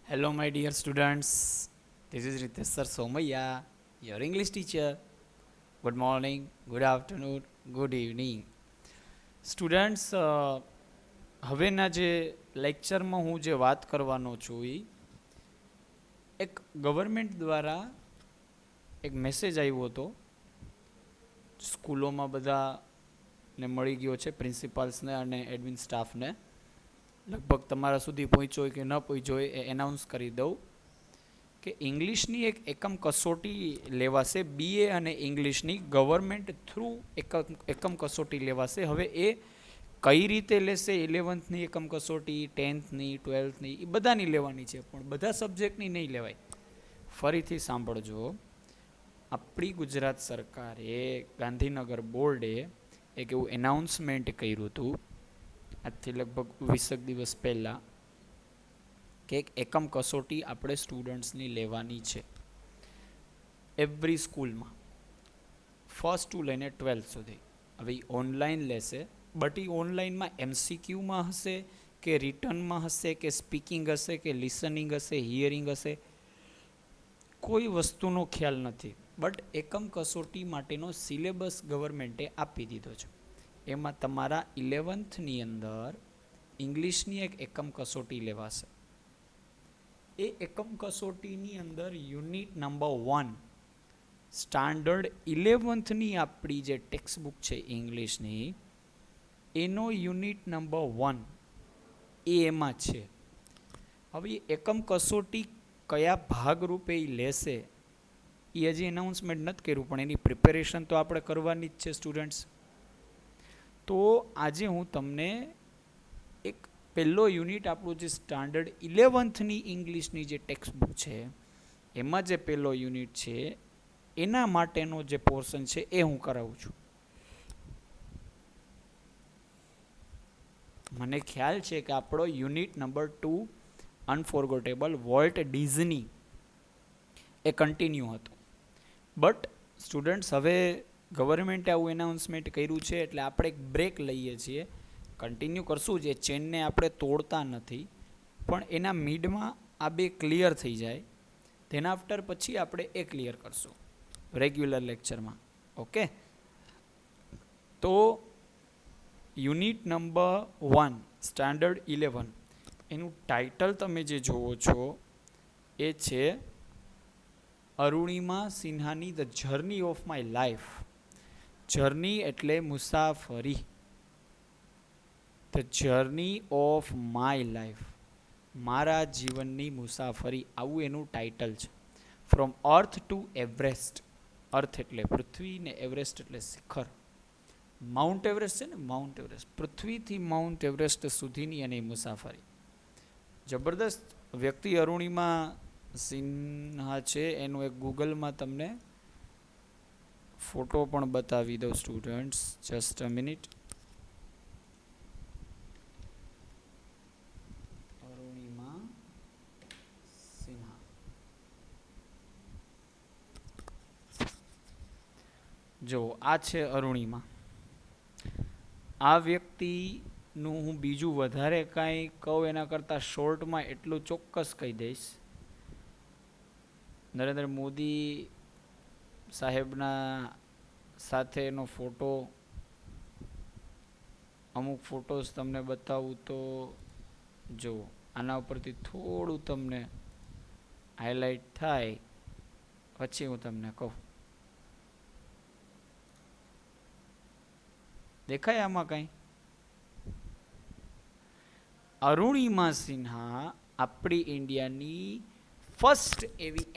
Hello, my dear students. This is Ritesh Sir Somaya, your English teacher. Good morning, good afternoon, good evening. Students હવેના જે લેક્ચરમાં હું જે વાત કરવાનો છું એ એક ગવર્મેન્ટ દ્વારા એક મેસેજ આવ્યો હતો સ્કૂલોમાં બધાને મળી ગયો છે, પ્રિન્સિપાલ્સને અને એડમિન સ્ટાફને. લગભગ તમારા સુધી પહોંચ્યો હોય કે ન પહોંચ્યો હોય એ એનાઉન્સ કરી દઉં કે ઇંગ્લિશની એક એકમ કસોટી લેવાશે. બીએ અને ઇંગ્લિશની ગવર્મેન્ટ થ્રુ એકમ કસોટી લેવાશે. હવે એ કઈ રીતે લેશે? 11th એકમ કસોટી, 10th, 12th એ બધાની લેવાની છે, પણ બધા સબ્જેક્ટની નહીં લેવાય. ફરીથી સાંભળજો. આપણી ગુજરાત સરકારે, ગાંધીનગર બોર્ડે એક એવું એનાઉન્સમેન્ટ કર્યું હતું આજથી લગભગ 20 દિવસ પહેલાં કે એક એકમ કસોટી આપણે સ્ટુડન્ટ્સની લેવાની છે એવરી સ્કૂલમાં, ફર્સ્ટ ટુ લઈને 12th સુધી. હવે એ ઓનલાઈન લેશે, બટ એ ઓનલાઈનમાં MCQમાં હશે કે રિટર્નમાં હશે કે સ્પીકિંગ હશે કે લિસનિંગ હશે, હિયરિંગ હશે, કોઈ વસ્તુનો ખ્યાલ નથી. બટ એકમ કસોટી માટેનો સિલેબસ ગવર્મેન્ટે આપી દીધો છે. એમાં તમારા 11th અંદર ઇંગ્લિશની એક એકમ કસોટી લેવાશે. એ એકમ કસોટીની અંદર યુનિટ નંબર 1 સ્ટાન્ડર્ડ 11th આપણી જે ટેક્સ્ટ બુક છે ઇંગ્લિશની, એનો યુનિટ નંબર 1 એ એમાં છે. હવે એકમ કસોટી કયા ભાગરૂપે એ લેશે એ હજી એનાઉન્સમેન્ટ નથી કર્યું, પણ એની પ્રિપેરેશન તો આપણે કરવાની જ છે સ્ટુડન્ટ્સ. તો આજે હું તમને એક પહેલો યુનિટ આપણું જે સ્ટાન્ડર્ડ 11th ઇંગ્લિશની જે ટેક્સ્ટ બુક છે એમાં જે પહેલો યુનિટ છે એના માટેનો જે પોર્શન છે એ હું કરાવું છું. મને ખ્યાલ છે કે આપણો યુનિટ નંબર 2 અનફોરગોટેબલ વોલ્ટ ડિઝની એ કન્ટિન્યુ હતું. બટ સ્ટુડન્ટ્સ હવે ગવર્મેન્ટે આવું એનાઉન્સમેન્ટ કર્યું છે એટલે આપણે એક બ્રેક લઈએ છીએ. કન્ટિન્યુ કરશું, જે ચેનને આપણે તોડતા નથી, પણ એના મિડમાં આ બે ક્લિયર થઈ જાય, તેના આફ્ટર પછી આપણે એ ક્લિયર કરશું રેગ્યુલર લેક્ચરમાં. ઓકે, તો યુનિટ નંબર 1 સ્ટાન્ડર્ડ 11 એનું ટાઇટલ તમે જે જોવો છો એ છે અરુણિમા સિન્હાની the journey of my life. Journey એટલે મુસાફરી, the journey of my life, મારા જીવનની મુસાફરી, આવું એનું ટાઇટલ છે. From earth to Everest. Earth એટલે પૃથ્વી ને એવરેસ્ટ એટલે શિખર. માઉન્ટ એવરેસ્ટ છે ને, માઉન્ટ એવરેસ્ટ, પૃથ્વીથી માઉન્ટ એવરેસ્ટ સુધીની એની મુસાફરી. જબરદસ્ત વ્યક્તિ અરુણિમા સિન્હા છે. એનું એક ગૂગલમાં તમને ફોટો પણ બતાવી દઉં students, just a minute. Arunima Sinha, જો આ છે અરુણિમા. આ વ્યક્તિનું હું બીજું વધારે કાંઈ કહું એના કરતાં શોર્ટમાં એટલું ચોક્કસ કહી દઈશ, નરેન્દ્ર મોદી સાહેબના સાથેનો ફોટો, અમુક ફોટોસ તમને બતાવું તો જો આના ઉપરથી થોડું તમને હાઇલાઇટ થાય પછી હું તમને કહું. દેખાય આમાં કંઈ? અરુણિમા સિન્હા આપણી ઇન્ડિયાની ફર્સ્ટ એવી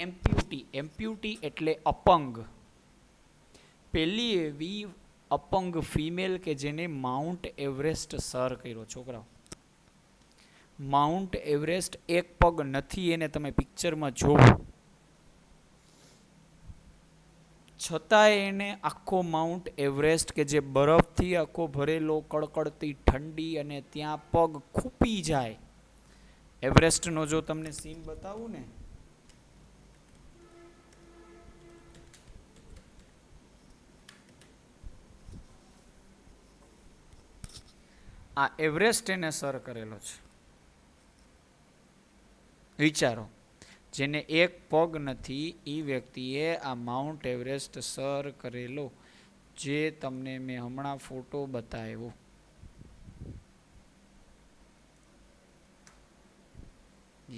એમ્પ્યુટી એટલે અપંગ, પહેલી એવી અપંગ ફિમેલ કે જેને માઉન્ટ એવરેસ્ટ સર કર્યો. છોકરાઓ, માઉન્ટ એવરેસ્ટ એક પગ નથી, એને તમે પિક્ચરમાં જોવો, છતાંય એને આખો માઉન્ટ એવરેસ્ટ કે જે બરફથી આખો ભરેલો, કડકડતી ઠંડી, અને ત્યાં પગ ખૂપી જાય. એવરેસ્ટનો જો તમને સીન બતાવું ને, આ એવરેસ્ટ એને સર કરેલો છે. વિચારો, જેને એક પગ નથી એ વ્યક્તિએ આ માઉન્ટ એવરેસ્ટ સર કરેલો, જે તમને મેં હમણાં ફોટો બતાવ્યો.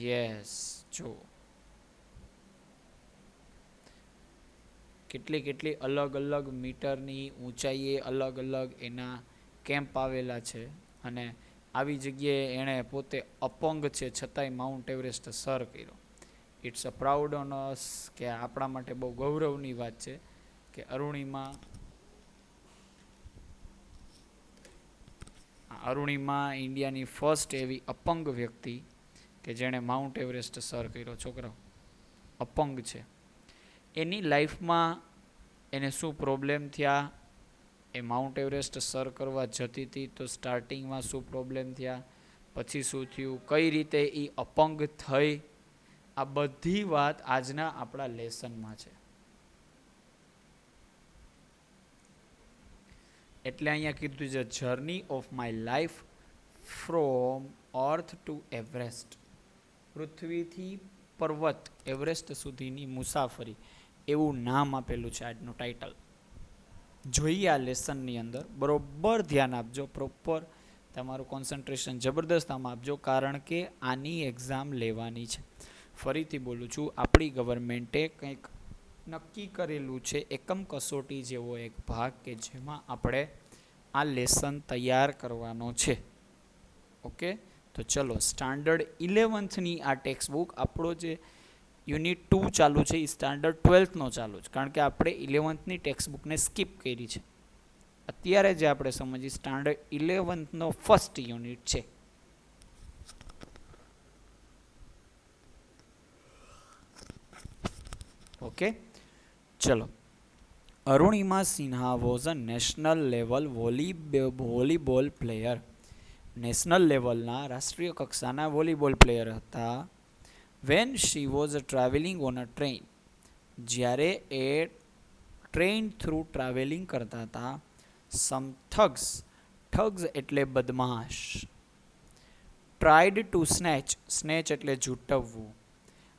યસ, જો કેટલી કેટલી અલગ અલગ મીટરની ઊંચાઈએ અલગ અલગ એના કેમ્પ આવેલા છે. અને આવી જગ્યાએ એણે પોતે અપંગ છે છતાંય માઉન્ટ એવરેસ્ટ સર કર્યો. ઇટ્સ અ પ્રાઉડ ઓન અસ, કે આપણા માટે બહુ ગૌરવની વાત છે કે અરુણિમા ઇન્ડિયાની ફર્સ્ટ એવી અપંગ વ્યક્તિ કે જેણે માઉન્ટ એવરેસ્ટ સર કર્યો. છોકરાઓ અપંગ છે. એની લાઈફમાં એને શું પ્રોબ્લેમ થયા, એ માઉન્ટ એવરેસ્ટ સર કરવા જતી હતી તો સ્ટાર્ટિંગમાં શું પ્રોબ્લેમ થયા, પછી શું થયું, કઈ રીતે એ અપંગ થઈ, આ બધી વાત આજના આપણા લેસનમાં છે. એટલે અહીંયા કીધું છે journey of my life from earth to Everest, પૃથ્વીથી પર્વત એવરેસ્ટ સુધીની મુસાફરી, એવું નામ આપેલું છે આજનું ટાઇટલ. જોઈએ આ લેસનની અંદર બરોબર ધ્યાન આપજો, પ્રોપર તમારું કોન્સન્ટ્રેશન જબરદસ્ત આમાં આપજો, કારણ કે આની એક્ઝામ લેવાની છે. ફરીથી બોલું છું, આપણી ગવર્મેન્ટે કંઈક નક્કી કરેલું છે એકમ કસોટી જેવો એક ભાગ કે જેમાં આપણે આ લેસન તૈયાર કરવાનો છે. ઓકે, તો ચલો સ્ટાન્ડર્ડ 11થની આ ટેક્સ્ટ બુક, આપણો જે યુનિટ 2 ચાલુ છે એ સ્ટાન્ડર્ડ 12થનો ચાલુ છે, કારણ કે આપણે 11થની ટેક્સ્ટ બુકને સ્કીપ કરી છે. અત્યારે જે આપણે સમજીએ સ્ટાન્ડર્ડ 11થનો ફર્સ્ટ યુનિટ છે. ઓકે, ચલો. Arunima Sinha was a national level volleyball player. National લેવલના રાષ્ટ્રીય કક્ષાના વોલીબોલ પ્લેયર હતા. When she was travelling on a train, જ્યારે એ ટ્રેન થ્રુ ટ્રાવેલિંગ કરતા હતા. સમ ઠગ્સ એટલે બદમાશ. ટ્રાઈડ ટુ સ્નેચ એટલે ઝૂંટવવું.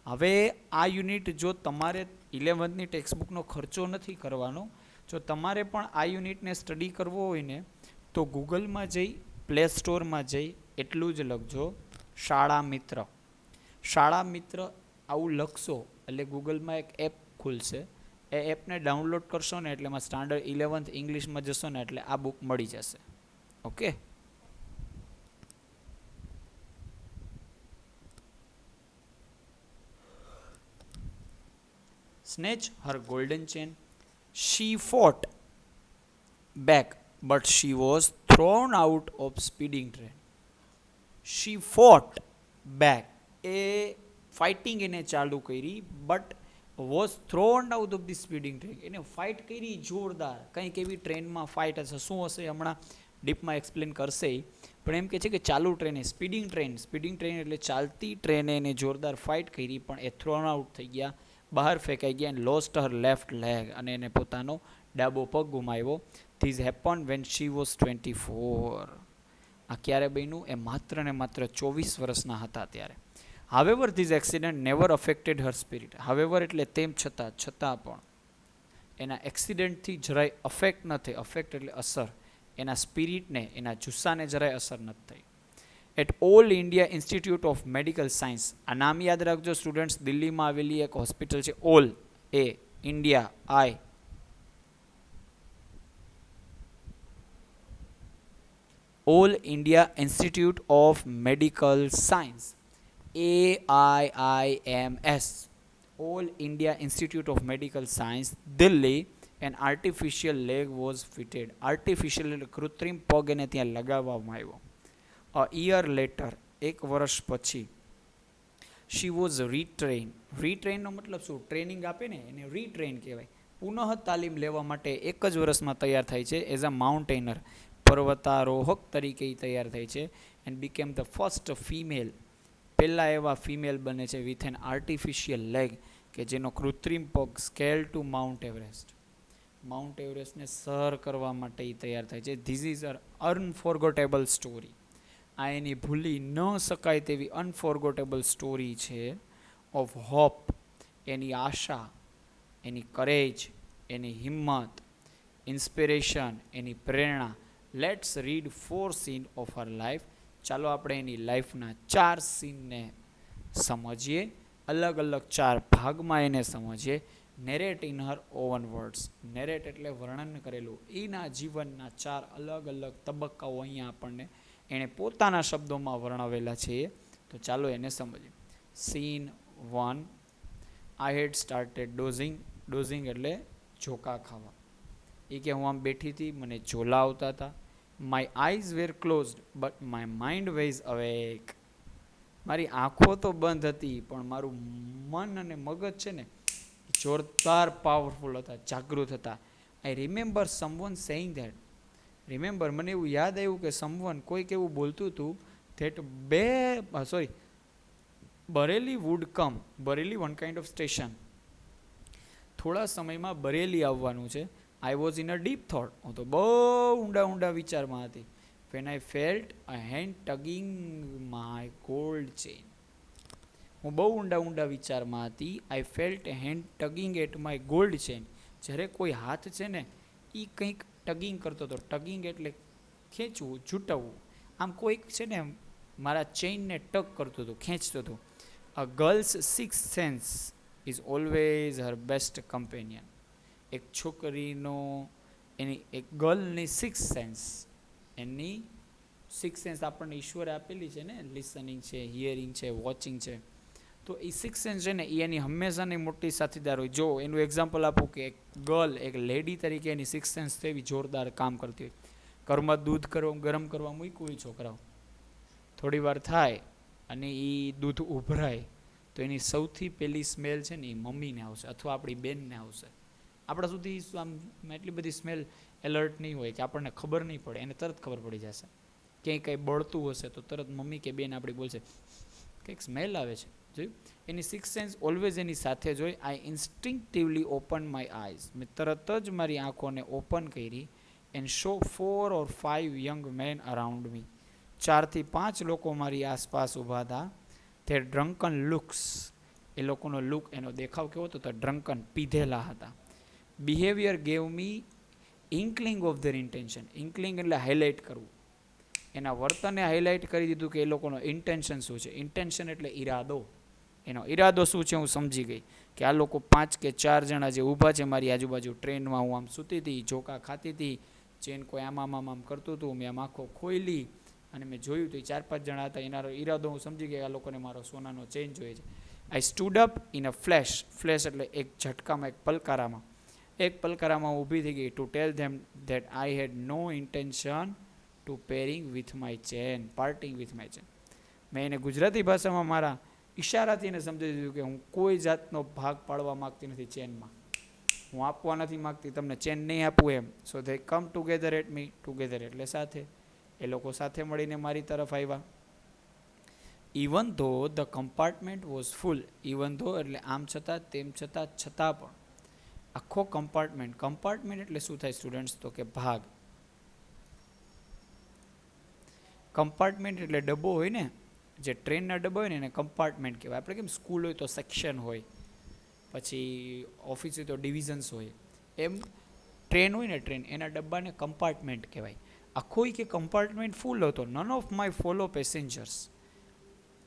હવે આ યુનિટ જો તમારે 11થની ટેક્સ્ટબુકનો ખર્ચો નથી કરવાનો, જો તમારે પણ આ યુનિટને સ્ટડી કરવો હોય ને તો ગૂગલમાં જઈ, પ્લે સ્ટોરમાં જઈ એટલું જ લખજો શાળા મિત્ર. શાળા મિત્ર આવું લખશો એટલે ગૂગલમાં એક એપ ખુલશે. એ એપને ડાઉનલોડ કરશો ને એટલે એમાં સ્ટાન્ડર્ડ 11th ઇંગ્લિશમાં જશો ને એટલે આ બુક મળી જશે. Okay, snatch her golden chain. She fought back, but she was thrown out of speeding train. She fought back. A fighting એને ચાલુ કરી, but was thrown out of the speeding train. એને ફાઇટ કરી જોરદાર. કંઈક એવી ટ્રેનમાં ફાઇટ હશે, શું હશે હમણાં ડીપમાં એક્સપ્લેન કરશે. પણ એમ કે છે કે ચાલુ ટ્રેને, સ્પીડિંગ ટ્રેન એટલે ચાલતી ટ્રેને એને જોરદાર ફાઇટ કરી, પણ એ થ્રોન આઉટ થઈ ગયા, બહાર ફેંકાઈ ગયા. And lost her left leg, અને એને પોતાનો ડાબો પગ ગુમાવ્યો. This happen when she was 24. આ ક્યારે બન્યું? એ માત્ર ને માત્ર 24 વર્ષના હતા ત્યારે. However this accident never affected Har spirit. However એટલે તેમ છતાં પણ એના એક્સિડન્ટથી જરાય અફેક્ટ ન થઈ. અફેક્ટ એટલે અસર. એના સ્પિરિટને, એના જુસ્સાને જરાય અસર નથી થઈ. At all India institute of medical science. આ નામ યાદ રાખજો સ્ટુડન્ટ્સ, દિલ્હીમાં આવેલી એક હોસ્પિટલ છે. All a India, I all India institute of medical science, AIIMS. All India institute of medical science, Delhi. An artificial leg was fitted. Artificial એટલે કૃત્રિમ પગ એને ત્યાં લગાવવામાં આવ્યો. અ યર લેટર, એક વર્ષ પછી. She was રીટ્રેન. રીટ્રેનનો મતલબ શું? ટ્રેનિંગ આપે ને એને રીટ્રેન કહેવાય. પુનઃ તાલીમ લેવા માટે એક જ વર્ષમાં તૈયાર થાય છે. એઝ અ માઉન્ટેનર, પર્વતારોહક તરીકે તૈયાર થાય છે. And became the first female, પહેલાં એવા ફિમેલ બને છે વિથ એન આર્ટિફિશિયલ લેગ, કે જેનો કૃત્રિમ પગ scale to mount Everest. Mount એવરેસ્ટને સર કરવા માટે એ તૈયાર થાય છે. This is uh unforgettable story. આ એની ભૂલી ન શકાય તેવી અનફોરગોટેબલ સ્ટોરી છે ઓફ હોપ, એની આશા, એની કરેજ, એની હિંમત, ઇન્સ્પિરેશન, એની પ્રેરણા. Let's read 4 scene of her life. ચાલો આપણે એની લાઈફના 4 સીનને સમજીએ, અલગ અલગ 4 ભાગમાં એને સમજીએ. Narrate in her oven words. Narrate એટલે વર્ણન કરેલું. એના જીવનના 4 અલગ અલગ તબક્કાઓ અહીંયા આપણને એણે પોતાના શબ્દોમાં વર્ણવેલા છે. તો ચાલો એને સમજીએ. સીન 1. આઈ હેડ સ્ટાર્ટેડ ડોઝિંગ. ડોઝિંગ એટલે ઝોકા ખાવા. એ કે હું આમ બેઠી હતી, મને ઝોલા આવતા હતા. My eyes were closed but my mind was awake. મારી આંખો તો બંધ હતી પણ મારું મન અને મગજ છે ને જોરદાર પાવરફુલ હતા, જાગૃત હતા. I remember someone saying that. Remember મને એવું યાદ આવ્યું કે સમવન કોઈક એવું બોલતું હતું that Bareilly would come. Bareilly one kind of station. થોડા સમયમાં બરેલી આવવાનું છે. I was in a deep thought. હું તો બહુ ઊંડા વિચારમાં હતી. When I felt a hand tugging my gold chain. હું બહુ ઊંડા વિચારમાં હતી. I felt a hand tugging at my gold chain. જ્યારે કોઈ હાથ છે ને એ કંઈક ટગિંગ કરતો હતો. ટગિંગ એટલે ખેંચવું, ઝૂંટવવું. આમ કોઈક છે ને મારા ચેઇનને ટગ કરતું હતું, ખેંચતું હતું. A girl's six sense is always her best companion. એક છોકરીનો એક ગર્લની સિક્સ સેન્સ, એની સિક્સ સેન્સ આપણને ઈશ્વરે આપેલી છે ને, લિસનિંગ છે, હિયરિંગ છે, વોચિંગ છે. તો એ સિક્સ સેન્સ છે ને એ એની હંમેશાની મોટી સાથીદાર હોય. જો એનું એક્ઝામ્પલ આપું કે એક ગર્લ, એક લેડી તરીકે એની સિક્સ સેન્સ તેવી જોરદાર કામ કરતી હોય. ઘરમાં દૂધ ગરમ કરવા મૂક્યું હોય છોકરાઓ, થોડી વાર થાય અને એ દૂધ ઉભરાય તો એની સૌથી પહેલી સ્મેલ છે ને એ મમ્મીને આવશે અથવા આપણી બેનને આવશે. આપણા સુધી આમ એટલી બધી સ્મેલ એલર્ટ નહીં હોય કે આપણને ખબર નહીં પડે, એને તરત ખબર પડી જશે. ક્યાંય કંઈ બળતું હશે તો તરત મમ્મી કે બેન આપણી બોલશે કંઈક સ્મેલ આવે છે. જોયું? એની સિક્સ સેન્સ ઓલવેઝ એની સાથે જ હોય. I instinctively open my eyes. મેં તરત જ મારી આંખોને ઓપન કરી. And saw 4 or 5 young men around me. 4 થી 5 લોકો મારી આસપાસ ઊભા હતા. There drunken looks. એ લોકોનો લુક, એનો દેખાવ કેવો હતો? તો ડ્રંકન, પીધેલા હતા. Behaviour gave me inkling of their intention. Inkling એટલે હાઇલાઇટ કરવું. એના વર્તનને હાઇલાઇટ કરી દીધું કે એ લોકોનો ઇન્ટેન્શન શું છે. ઇન્ટેન્શન એટલે ઈરાદો. એનો ઈરાદો શું છે હું સમજી ગઈ કે આ લોકો 5 કે 4 જણા જે ઊભા છે મારી આજુબાજુ, ટ્રેનમાં હું આમ સૂતી હતી, ઝોકા ખાતી હતી, ચેન કોઈ આમ કરતું હતું, મેં આમ આંખો ખોઈલી અને મેં જોયું તો 4-5 જણા હતા. એના ઈરાદો હું સમજી ગઈ, આ લોકોને મારો સોનાનો ચેન જોઈએ છે. I stood up in a flash. Flash એટલે એક ઝટકામાં, એક પલકારામાં ઊભી થઈ ગઈ. To tell them that I had no intention to parting with my chain, parting with my chain. મેં એને ગુજરાતી ભાષામાં મારા ઈશારાથી એને સમજી દીધું કે હું કોઈ જાતનો ભાગ પાડવા માગતી નથી ચેનમાં, હું આપવા નથી માગતી, તમને ચેન નહીં આપવું એમ. So they come together at me. Together એટલે સાથે. એ લોકો સાથે મળીને મારી તરફ આવ્યા. ઇવન ધો the compartment was full. Even ધો એટલે આમ છતાં, તેમ છતાં, છતાં પણ. આખો કમ્પાર્ટમેન્ટ. કમ્પાર્ટમેન્ટ એટલે શું થાય સ્ટુડન્ટ્સ? તો કે ભાગ. કમ્પાર્ટમેન્ટ એટલે ડબ્બો હોય ને, જે ટ્રેનના ડબ્બા હોય ને એને કમ્પાર્ટમેન્ટ કહેવાય. આપણે કેમ સ્કૂલ હોય તો સેક્શન હોય, પછી ઓફિસ હોય તો ડિવિઝન્સ હોય, એમ ટ્રેન હોય ને, ટ્રેન એના ડબ્બાને કમ્પાર્ટમેન્ટ કહેવાય. આખો કે કમ્પાર્ટમેન્ટ ફૂલ હતો. None of my fellow passengers.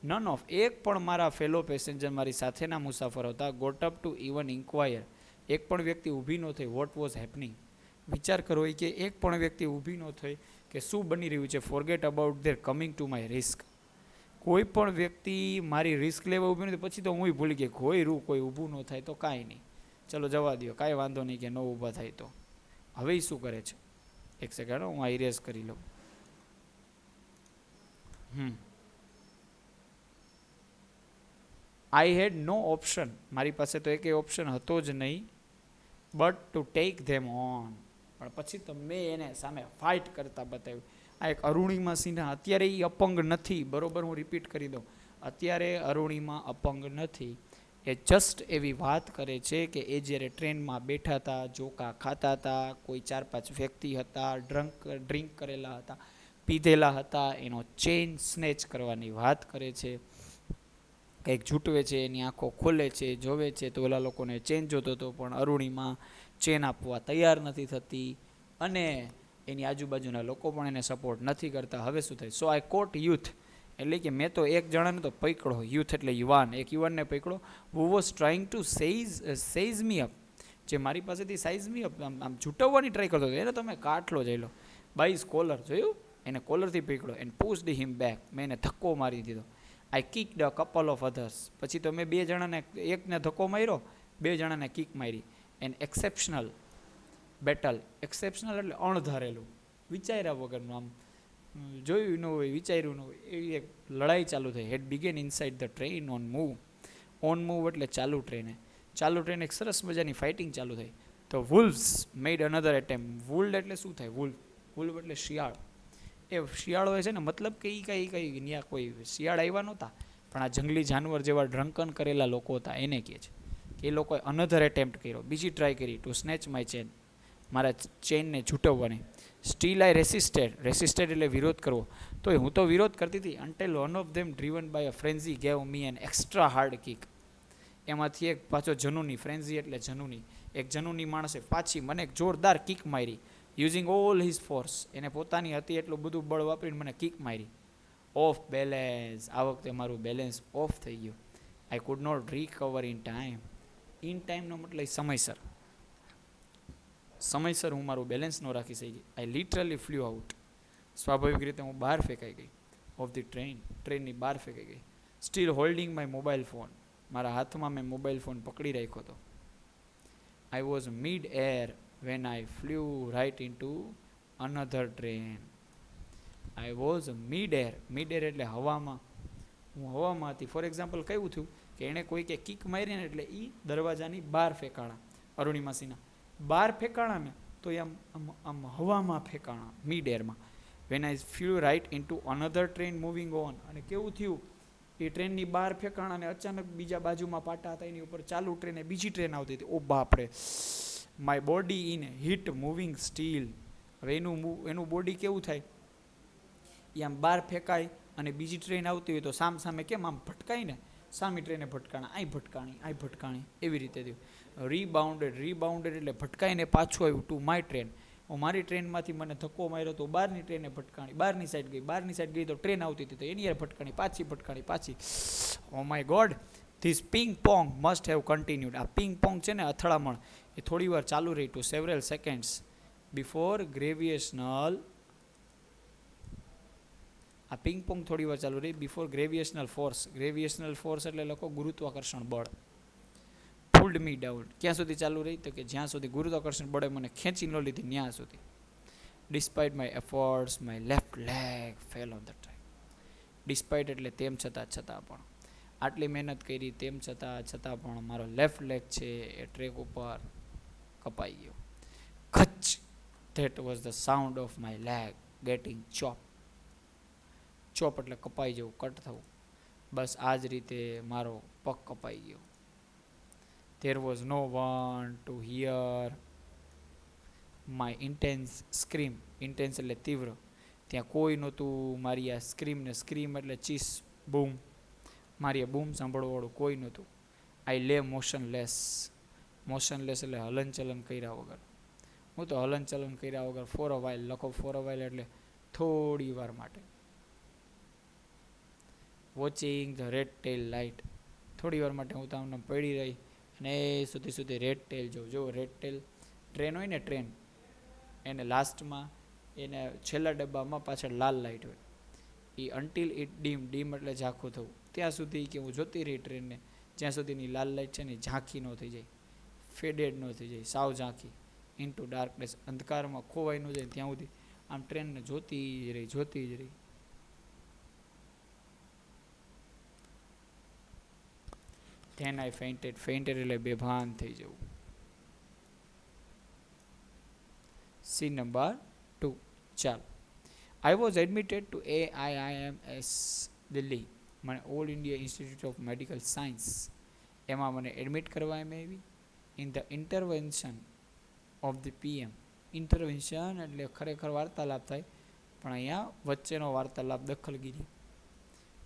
None of, એક પણ મારા ફેલો પેસેન્જર, મારી સાથેના મુસાફરો હતા. Got up to even inquire. એક પણ વ્યક્તિ ઊભી ન થઈ વોટ વોઝ હેપનિંગ. વિચાર કરો કે એક પણ વ્યક્તિ ઊભી ન થઈ કે શું બની રહ્યું છે. Forget about their coming to my risk. કોઈ પણ વ્યક્તિ મારી રિસ્ક લેવા ઊભી નથી. પછી તો હું ભૂલી ગઈ કોઈ ઊભું ન થાય તો કાંઈ નહીં, ચલો જવા દો, કાંઈ વાંધો નહીં કે ન ઊભા થાય તો. હવે શું કરે છે? એક સેકન્ડ હું આ ઇરેઝ કરી લઉં. આઈ હેડ નો ઓપ્શન. મારી પાસે તો એકેય ઓપ્શન હતો જ નહીં but to take them on. પણ પછી તો મેં એને સામે ફાઇટ કરતા બતાવ્યું. આ એક અરુણિમા સિન્હા, અત્યારે એ અપંગ નથી, બરોબર? હું રિપીટ કરી દઉં, અત્યારે અરુણિમા અપંગ નથી. એ જસ્ટ એવી વાત કરે છે કે એ જ્યારે ટ્રેનમાં બેઠા હતા, ઝોકા ખાતા હતા, કોઈ 4-5 વ્યક્તિ હતા, ડ્રિંક કરેલા હતા, પીધેલા હતા એનો ચેઇન સ્નેચ કરવાની વાત કરે છે. કંઈક જૂટવે છે, એની આંખો ખોલે છે, જોવે છે તો ઓલા લોકોને ચેન જોતો હતો પણ અરુણિમા ચેન આપવા તૈયાર નથી થતી અને એની આજુબાજુના લોકો પણ એને સપોર્ટ નથી કરતા. હવે શું થાય? સો આઈ કોટ યુથ, એટલે કે મેં તો એક જણાને તો પકડો, યુથ એટલે યુવાન, એક યુવાનને પકડો, who was trying to says me up, જે મારી પાસેથી સાઇઝ મી અપ આમ છૂટવવાની ટ્રાય કરતો હતો. એને તમે કાટલો જઈ લો બાય કોલર, જોયું? એને કોલરથી પકડો એન્ડ પુશ્ડ હિમ બેક, મેં એને ધક્કો મારી દીધો. આઈ કિક્ડ અ કપલ ઓફ અધર્સ, પછી તો મેં બે જણાને, એકને ધક્કો માર્યો, બે જણાને કિક મારી. એન એક્સેપ્શનલ બેટલ, એક્સેપ્શનલ એટલે અણધારેલું, વિચાર્યા વગરનું, આમ જોયું ન હોય, વિચાર્યું ન હોય એવી એક લડાઈ ચાલુ થઈ. Had began inside the train on move. On move એટલે ચાલુ ટ્રેને, ચાલુ ટ્રેન એક સરસ મજાની ફાઇટિંગ ચાલુ થઈ. તો વુલ્વ્સ મેડ અનધર એટેમ્પ. વુલ્ડ એટલે શું થાય? વુલ્વ એટલે શિયાળ. એ શિયાળો છે ને, મતલબ કે એ કઈ ત્યાં કોઈ શિયાળ આવ્યા નહોતા, પણ આ જંગલી જાનવર જેવા ડ્રંકન કરેલા લોકો હતા એને કહે છે કે એ લોકોએ અનધર એટેમ્પ્ટ કર્યો, બીજી ટ્રાય કરી ટુ સ્નેચ માય ચેન, મારા ચેનને છૂટવવાની. સ્ટીલ આઈ રેસિસ્ટેડ એટલે વિરોધ કરવો, તો હું તો વિરોધ કરતી હતી. Until one of them driven by a frenzy gave me an extra hard kick. એમાંથી એક પાછો જનુની, ફ્રેન્ઝી એટલે જનુની, એક જનુની માણસે પાછી મને એક જોરદાર કિક મારી. યુઝિંગ ઓલ હિઝ ફોર્સ, એને પોતાની હતી એટલું બધું બળ વાપરીને મને કિક મારી. ઓફ બેલેન્સ, આ વખતે મારું બેલેન્સ ઓફ થઈ ગયું. I could not recover in time. In ટાઈમનો મતલબ સમયસર, સમયસર હું મારું બેલેન્સ ન રાખી શકી. આઈ લિટરલી ફ્લ્યુ આઉટ, સ્વાભાવિક રીતે હું બહાર ફેંકાઈ ગઈ. ઓફ ધી ટ્રેન, ટ્રેનની બહાર ફેંકાઈ ગઈ. Steel holding my mobile phone, મારા હાથમાં મેં મોબાઈલ ફોન પકડી રાખ્યો હતો. I was mid air when I flew right into another train. I was mid-air. Mid-air એટલે હવામાં, હું હવામાં હતી. ફોર એક્ઝામ્પલ કેવું થયું કે એણે કોઈ કે કિક મારી ને એટલે એ દરવાજાની બહાર ફેંકાણા, અરુણિમાસીના બહાર ફેંકાણા ને તો એ આમ હવામાં ફેંકાણા, મિડ-એરમાં. When I flew right into another train moving on, અને કેવું થયું, એ ટ્રેનની બહાર ફેંકાણા અને અચાનક બીજા બાજુમાં પાટા હતા એની ઉપર ચાલુ ટ્રેને બીજી ટ્રેન આવતી હતી. ઓ બાપરે, my body in hit moving still. હવે એનું બોડી કેવું થાય, એ આમ બહાર ફેંકાય અને બીજી ટ્રેન આવતી હોય તો સામે કેમ આમ ભટકાય ને, સામી ટ્રેને ભટકાણા, અહીં ભટકાણી, એવી રીતે થયું. રીબાઉન્ડેડ એટલે ભટકાઈને પાછું આવ્યું ટુ માય ટ્રેન. મારી ટ્રેનમાંથી મને ધક્કો માર્યો તો બહારની ટ્રેને ભટકાણી, બહારની સાઈડ ગઈ તો ટ્રેન આવતી હતી તો એની યાર ભટકાણી પાછી. Oh my God, this પિંગ pong must have continued. આ પિંગ પોંગ છે ને, અથડામણ, એ થોડી વાર ચાલુ રહી ટુ સેવરલ સેકન્ડ્સ બિફોર ગ્રેવિએશનલ. આ પિંગ પોંગ થોડી વાર ચાલુ રહી બિફોર ગ્રેવિએશનલ ફોર્સ. ગ્રેવિએશનલ ફોર્સ એટલે લખો ગુરુત્વાકર્ષણ બળ. પુલ્ડ મી ડાઉન. ક્યાં સુધી ચાલુ રહી? તો કે જ્યાં સુધી ગુરુત્વાકર્ષણ બળે મને ખેંચી ન લીધી ત્યાં સુધી. Despite my efforts my left leg fell on the track. Despite એટલે તેમ છતાં પણ, આટલી મહેનત કરી તેમ છતાં પણ મારો લેફ્ટ લેગ છે એ ટ્રેક ઉપર કપાઈ ગયો. ખચ, that was the sound of my leg getting chop. Chop એટલે કપાઈ જવું, કટ થવું. બસ આ જ રીતે મારો પગ કપાઈ ગયો. There was no one to hear my intense scream. Intense એટલે તીવ્ર. ત્યાં કોઈ નહોતું મારી આ સ્ક્રીમને, સ્ક્રીમ એટલે ચીસ, બૂમ, મારી આ બૂમ સાંભળવાવાળું કોઈ નહોતું. આઈ લે મોશનલેસ. મોશનલેસ એટલે હલનચલન કર્યા વગર. હું તો હલનચલન કર્યા વગર ફોર અ વાઇલ લખો. ફોર અ વાઇલ એટલે થોડી વાર માટે. Watching the red tail light. થોડી વાર માટે હું તમને પડી રહી અને એ સુધી રેડ ટેલ જો રેડ ટેલ ટ્રેન હોય ને, ટ્રેન એને લાસ્ટમાં, એને છેલ્લા ડબ્બામાં પાછળ લાલ લાઇટ હોય. એ અન્ટિલ ઇટ ડીમ એટલે ઝાંખું થવું, ત્યાં સુધી કે હું જોતી રહી ટ્રેનને, જ્યાં સુધીની લાલ લાઇટ છે ને ઝાંખી ન થઈ જાય, ફેડેડ ન થઈ જાય, સાવ ઝાંખી. ઇન્ટુ ડાર્કનેસ, અંધકારમાં ખોવાઈ ન જાય ત્યાં સુધી આમ ટ્રેનને જોતી જ રહી. Then I fainted. Fainted એટલે બેભાન થઈ જવું. Scene number 2. ચાલો. I was admitted to AIIMS Delhi, મને all India institute of medical science, એમાં મને એડમિટ કરવામાં આવી. In the intervention of the PM. Intervention એટલે ખરેખર વાર્તાલાપ થાય, પણ અહીંયા વચ્ચેનો વાર્તાલાપ દખલગીરી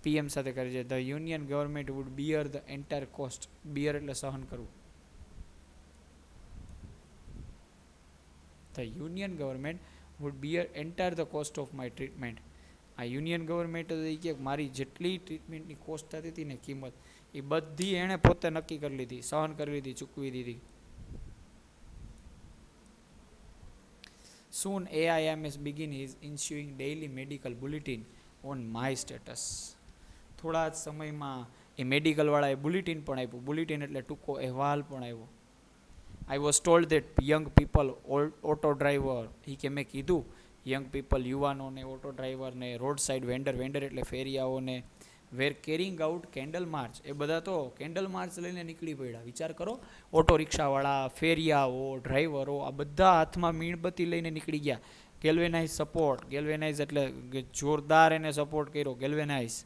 પીએમ સાથે કરે છે. The union government would bear the entire cost. Bear એટલે સહન કરવું. The union government would bear entire the cost of my treatment. આ યુનિયન ગવર્મેન્ટ કે મારી જેટલી ટ્રીટમેન્ટની કોસ્ટ થતી હતી ને કિંમત એ બધી એણે પોતે નક્કી કરી લીધી, સહન કરી લીધી, ચૂકવી દીધી. Soon AIMS begin is issuing daily medical bulletin on my status. થોડા જ સમયમાં એ મેડિકલવાળાએ બુલેટિન પણ આપ્યું. બુલેટિન એટલે ટૂંકો અહેવાલ પણ આવ્યો. I was told that young people auto driver કે મેં કીધું યંગ પીપલ યુવાનોને, ઓટો ડ્રાઈવરને, રોડ સાઇડ વેન્ડર એટલે ફેરિયાઓને, વેર કેરિંગ આઉટ કેન્ડલ માર્ચ. એ બધા તો કેન્ડલ માર્ચ લઈને નીકળી પડ્યા. વિચાર કરો, ઓટો રિક્ષાવાળા, ફેરિયાઓ, ડ્રાઈવરો આ બધા હાથમાં મીણબત્તી લઈને નીકળી ગયા. Galvanise support. ગેલ્વેનાઇઝ એટલે જોરદાર એને સપોર્ટ કર્યો. Galvanise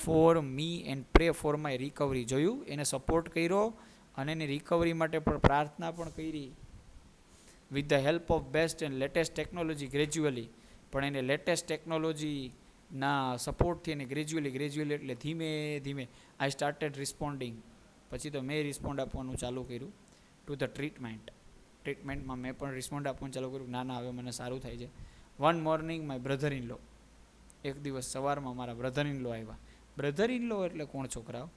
for me and pre for my recovery. જોયું, એને સપોર્ટ કર્યો અને એની રિકવરી માટે પણ પ્રાર્થના પણ કરી. With the help of best and latest technology gradually. પણ એને લેટેસ્ટ ટેકનોલોજીના સપોર્ટથી એને ગ્રેજ્યુઅલી એટલે ધીમે ધીમે આઈ સ્ટાર્ટેડ રિસ્પોન્ડિંગ. પછી તો મેં રિસ્પોન્ડ આપવાનું ચાલુ કર્યું ટુ ધ ટ્રીટમેન્ટમાં મેં પણ રિસ્પોન્ડ આપવાનું ચાલુ કર્યું. ના હવે મને સારું થાય છે. One morning my brother in law. એક દિવસ સવારમાં મારા બ્રધર ઇન લો આવ્યા. બ્રધર ઇન લો એટલે કોણ છોકરાઓ?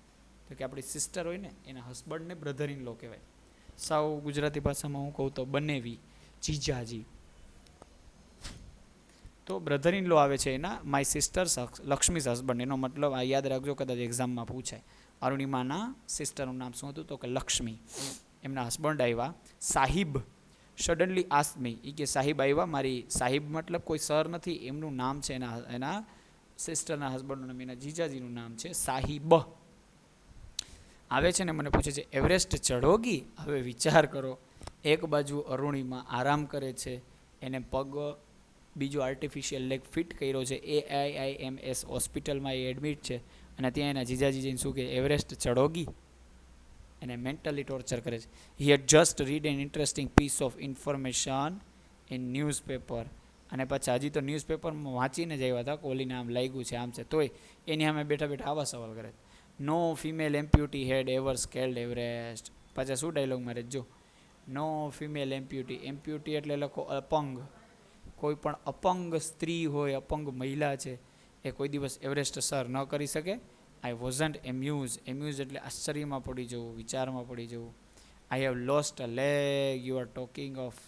તો કે આપણી સિસ્ટર હોય ને એના હસબન્ડને બ્રધર ઇન લો કહેવાય. સાવ ગુજરાતી ભાષામાં હું કહું તો બનેવી, જીજાજી. તો બ્રધર ઇન લો આવે છે એના માય સિસ્ટર લક્ષ્મીઝ હસબન્ડ. એનો મતલબ આ યાદ રાખજો, કદાચ એક્ઝામમાં પૂછાય. અરુણિમાના સિસ્ટરનું નામ શું હતું? તો કે લક્ષ્મી. એમના હસબન્ડ આવ્યા. Sahib suddenly ask me. એ કે સાહિબ આવ્યા. મારી સાહિબ મતલબ કોઈ સર નથી, એમનું નામ છે એના સિસ્ટરના હસબન્ડનું નામ, એના જીજાજીનું નામ છે સાહિબ. આવે છે ને મને પૂછે છે એવરેસ્ટ ચઢોગી? હવે વિચાર કરો, એક બાજુ અરુણિમા આરામ કરે છે, એને પગ બીજો આર્ટિફિશિયલ લેગ ફિટ કર્યો છે, AIIMS હોસ્પિટલમાં એ એડમિટ છે, અને ત્યાં એના જીજાજી જઈને શું કહે? એવરેસ્ટ ચઢોગી? એને મેન્ટલી ટોર્ચર કરે છે. He had just read an interesting piece of information in newspaper. અને પછી હજી તો ન્યૂઝપેપરમાં વાંચીને જ આવ્યા હતા કે ઓલીને આમ લાગ્યું છે, આમ છે. તોય એની સામે બેઠા આવા સવાલ કરે. નો ફિમેલ એમ્પ્યુટી હેડ એવર સ્કેલ્ડ એવરેસ્ટ. પાછા શું ડાયલોગ મારે જો. નો ફિમેલ એમ્પ્યુટી એટલે લખો અપંગ. કોઈ પણ અપંગ સ્ત્રી હોય, અપંગ મહિલા છે, એ કોઈ દિવસ એવરેસ્ટ સર ન કરી શકે. આઈ વોઝન્ટ એમ્યુઝ. એમ્યુઝ એટલે આશ્ચર્યમાં પડી જવું, વિચારમાં પડી જવું. I have lost a leg. You are talking of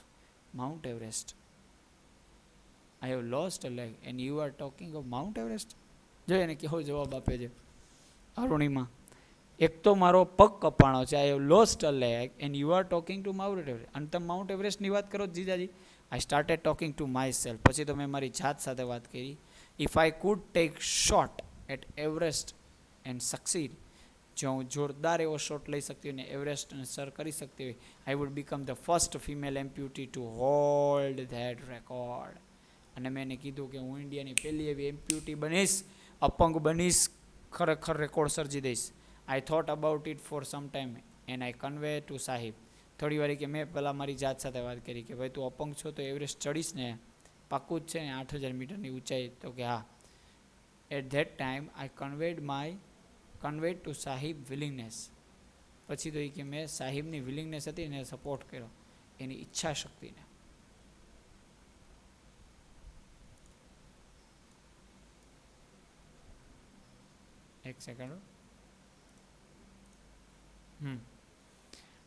Mount Everest. I have lost a leg and you are talking of Mount Everest. જો એને કેવો જવાબ આપે છે અરુણિમા. એક તો મારો પગ કપાણો છે, I have lost a leg and you are talking to mount Everest. અને તમે માઉન્ટ એવરેસ્ટની વાત કરો જીજાજી. I started talking to myself. પછી તો મેં મારી જાત સાથે વાત કરી. If I could take shot at Everest and succeed. જો હું જોરદાર એવો શોટ લઈ શકતી હોય ને એવરેસ્ટને સર કરી શકતી હોય, I would become the first female amputee to hold that record. અને મેં એને કીધું કે હું ઇન્ડિયાની પહેલી એવી એમ્પ્યુટી બનીશ, અપંગ બનીશ, ખરેખર રેકોર્ડ સર્જી દઈશ. I thought about it for some time and I convey to Sahib. થોડી વાર કે મેં પહેલાં મારી જાત સાથે વાત કરી કે ભાઈ તું અપંગ છો તો એવરેસ્ટ ચડીશ ને? પાક્કું જ છે ને 8000 મીટરની ઊંચાઈ? તો કે હા. At that time I conveyed to Sahib willingness. પછી તો એ કે મેં સાહિબની વિલિંગનેસ હતી એને સપોર્ટ કર્યો, એની ઈચ્છા શક્તિને. એક second.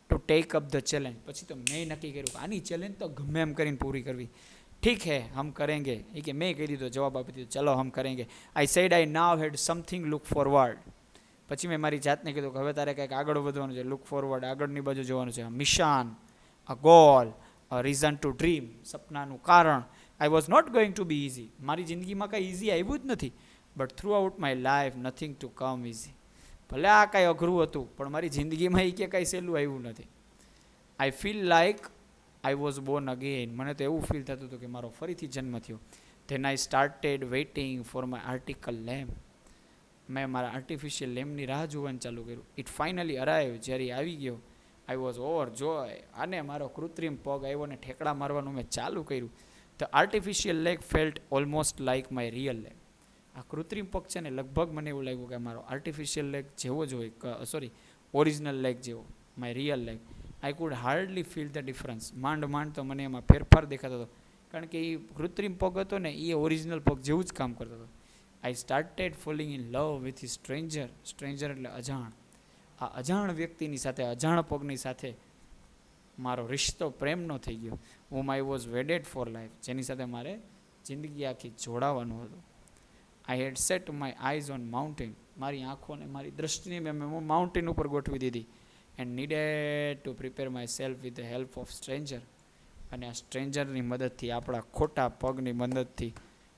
To take up the challenge. પછી તો મેં નક્કી કર્યું કે આની ચેલેન્જ તો ગમે એમ કરીને પૂરી કરવી. ઠીક હે હમ કરેંગે. એ કે મેં કહી દીધો, જવાબ આપી દીધો, ચલો હમ કરેંગે. I said I now had something look forward. પછી મેં મારી જાતને કીધું કે હવે તારે કંઈક આગળ વધવાનું છે, લુક ફોરવર્ડ, આગળની બાજુ જોવાનું છે. Mission, a goal, a reason to dream, સપનાનું કારણ. I was not going to be easy. મારી જિંદગીમાં કાંઈ ઇઝી આવ્યું જ નથી. But throughout my life nothing to come easy. ભલે આ કાંઈ અઘરું હતું પણ મારી જિંદગીમાં એ કે કાંઈ સહેલું આવ્યું નથી. I feel like I was Born again. મને તો એવું ફીલ થતું હતું કે મારો ફરીથી જન્મ થયો. Then I started waiting for my artificial limb. મેં મારા આર્ટિફિશિયલ લેમ્પની રાહ જોવાનું ચાલુ કર્યું. It finally arrive. જ્યારે આવી ગયો, આઈ વોઝ ઓવર જોય. અને મારો કૃત્રિમ પગ આવ્યો ને ઠેકડા મારવાનું મેં ચાલુ કર્યું. The artificial leg felt almost like my real leg. આ કૃત્રિમ પગ છે ને લગભગ મને એવું લાગ્યું કે મારો આર્ટિફિશિયલ લેગ જેવો જ હોય, સોરી ઓરિજિનલ લેગ જેવો, my real leg. I could hardly feel the difference. માંડ તો મને એમાં ફેરફાર દેખાતો હતો, કારણ કે એ કૃત્રિમ પગ હતો ને એ ઓરિજિનલ પગ જેવું જ કામ કરતો હતો. I started falling in love with stranger. Stranger એટલે અજાણ. આ અજાણ વ્યક્તિની સાથે, અજાણ પગની સાથે મારો રિશ્તો પ્રેમનો થઈ ગયો. whom I was wedded for life, જેની સાથે મારે જિંદગી આખી જોડાવાનું હતું. I had set my eyes on mountain. મારી આંખોને, મારી દ્રષ્ટિને મેં માઉન્ટેન ઉપર ગોઠવી દીધી. And needed to prepare myself with the help of stranger. અને આ સ્ટ્રેન્જરની મદદથી, આપણા ખોટા પગની મદદથી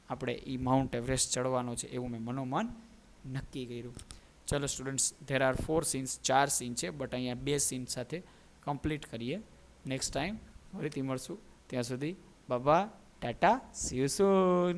આપણે એ માઉન્ટ એવરેસ્ટ ચડવાનો છે એવું મેં મનોમન નક્કી કર્યું. ચલો students, there are 4 scenes, 4 scene છે, બટ અહીંયા 2 સીન સાથે કમ્પ્લીટ કરીએ. નેક્સ્ટ ટાઈમ ફરીથી મળશું. ત્યાં સુધી બાબા, ટાટા, સી યુ સૂન.